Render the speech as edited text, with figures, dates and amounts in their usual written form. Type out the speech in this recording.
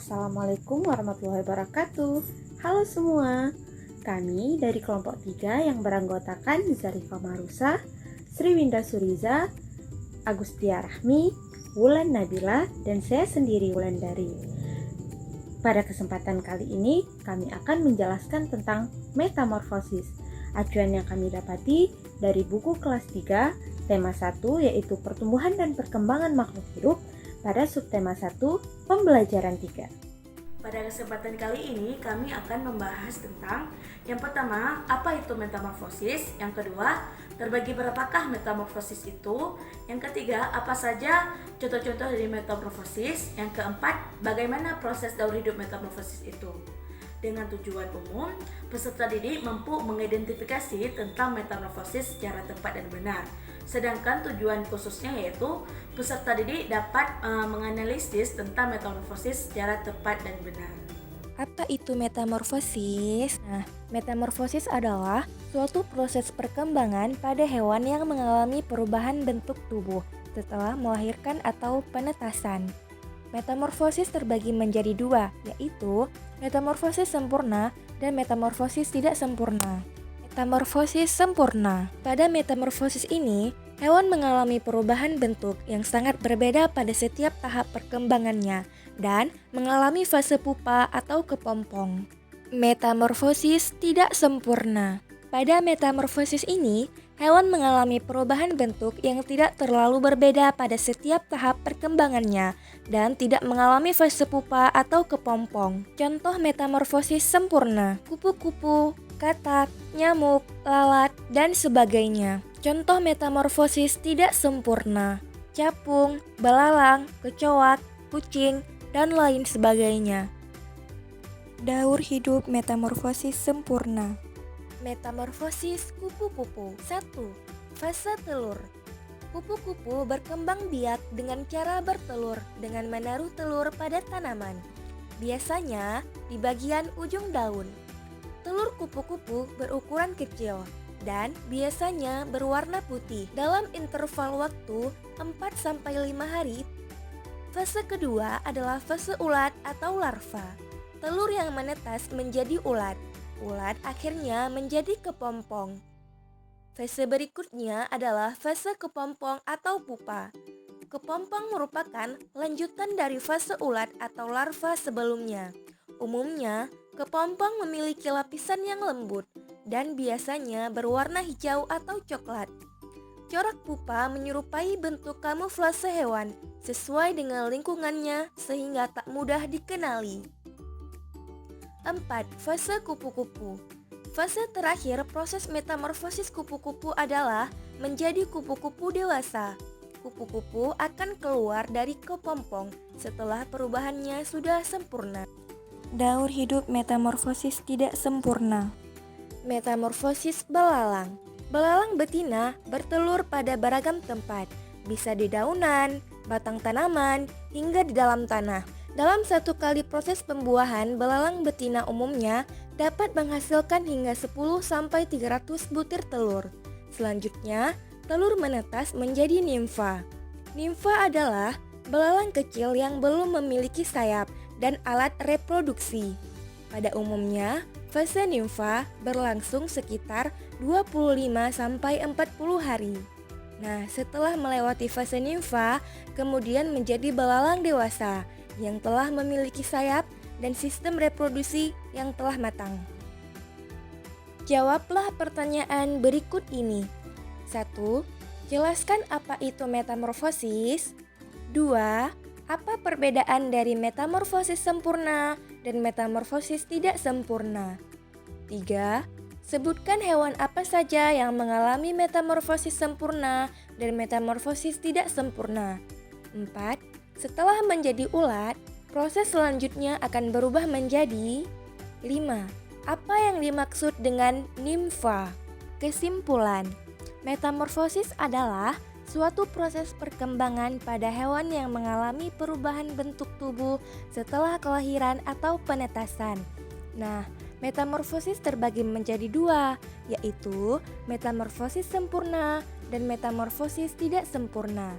Assalamualaikum warahmatullahi wabarakatuh. Halo semua, kami dari kelompok 3 yang beranggotakan Zarifah Marusa, Sriwinda Suriza, Agustia Rahmi, Wulan Nabila, dan saya sendiri Wulandari. Pada kesempatan kali ini, kami akan menjelaskan tentang metamorfosis. Acuan yang kami dapati dari buku kelas 3, tema 1 yaitu pertumbuhan dan perkembangan makhluk hidup, pada subtema 1, pembelajaran 3. Pada kesempatan kali ini kami akan membahas tentang yang pertama, apa itu metamorfosis, yang kedua, terbagi berapakah metamorfosis itu, yang ketiga, apa saja contoh-contoh dari metamorfosis, yang keempat, bagaimana proses daur hidup metamorfosis itu. Dengan tujuan umum, peserta didik mampu mengidentifikasi tentang metamorfosis secara tepat dan benar. Sedangkan tujuan khususnya yaitu peserta didik dapat menganalisis tentang metamorfosis secara tepat dan benar. Apa itu metamorfosis? Nah, metamorfosis adalah suatu proses perkembangan pada hewan yang mengalami perubahan bentuk tubuh setelah melahirkan atau penetasan. Metamorfosis terbagi menjadi dua, yaitu metamorfosis sempurna dan metamorfosis tidak sempurna. Metamorfosis sempurna. Pada metamorfosis ini, hewan mengalami perubahan bentuk yang sangat berbeda pada setiap tahap perkembangannya dan mengalami fase pupa atau kepompong. Metamorfosis tidak sempurna. Pada metamorfosis ini, hewan mengalami perubahan bentuk yang tidak terlalu berbeda pada setiap tahap perkembangannya dan tidak mengalami fase pupa atau kepompong. Contoh metamorfosis sempurna: kupu-kupu, katak, nyamuk, lalat, dan sebagainya. Contoh metamorfosis tidak sempurna: capung, belalang, kecoak, kucing, dan lain sebagainya. Daur hidup metamorfosis sempurna. Metamorfosis kupu-kupu. 1. Fase telur. Kupu-kupu berkembang biak dengan cara bertelur dengan menaruh telur pada tanaman, biasanya di bagian ujung daun. Telur kupu-kupu berukuran kecil dan biasanya berwarna putih dalam interval waktu 4-5 hari. Fase kedua adalah fase ulat atau larva. Telur yang menetas menjadi ulat. Ulat akhirnya menjadi kepompong. Fase berikutnya adalah fase kepompong atau pupa. Kepompong merupakan lanjutan dari fase ulat atau larva sebelumnya. Umumnya, kepompong memiliki lapisan yang lembut dan biasanya berwarna hijau atau coklat. Corak pupa menyerupai bentuk kamuflase hewan sesuai dengan lingkungannya sehingga tak mudah dikenali. 4. Fase kupu-kupu. Fase terakhir proses metamorfosis kupu-kupu adalah menjadi kupu-kupu dewasa. Kupu-kupu akan keluar dari kepompong setelah perubahannya sudah sempurna. Daur hidup metamorfosis tidak sempurna. Metamorfosis belalang. Belalang betina bertelur pada beragam tempat, bisa di daunan, batang tanaman, hingga di dalam tanah. Dalam satu kali proses pembuahan, belalang betina umumnya dapat menghasilkan hingga 10-300 butir telur. Selanjutnya, telur menetas menjadi nimfa. Nimfa adalah belalang kecil yang belum memiliki sayap dan alat reproduksi. Pada umumnya, fase nimfa berlangsung sekitar 25-40 hari. Nah, setelah melewati fase nimfa, kemudian menjadi belalang dewasa yang telah memiliki sayap dan sistem reproduksi yang telah matang. Jawablah pertanyaan berikut ini. 1. Jelaskan apa itu metamorfosis. 2. Apa perbedaan dari metamorfosis sempurna dan metamorfosis tidak sempurna. 3. Sebutkan hewan apa saja yang mengalami metamorfosis sempurna dan metamorfosis tidak sempurna. 4. Setelah menjadi ulat, proses selanjutnya akan berubah menjadi 5. Apa yang dimaksud dengan nimfa? Kesimpulan, metamorfosis adalah suatu proses perkembangan pada hewan yang mengalami perubahan bentuk tubuh setelah kelahiran atau penetasan. Nah, metamorfosis terbagi menjadi dua, yaitu metamorfosis sempurna dan metamorfosis tidak sempurna.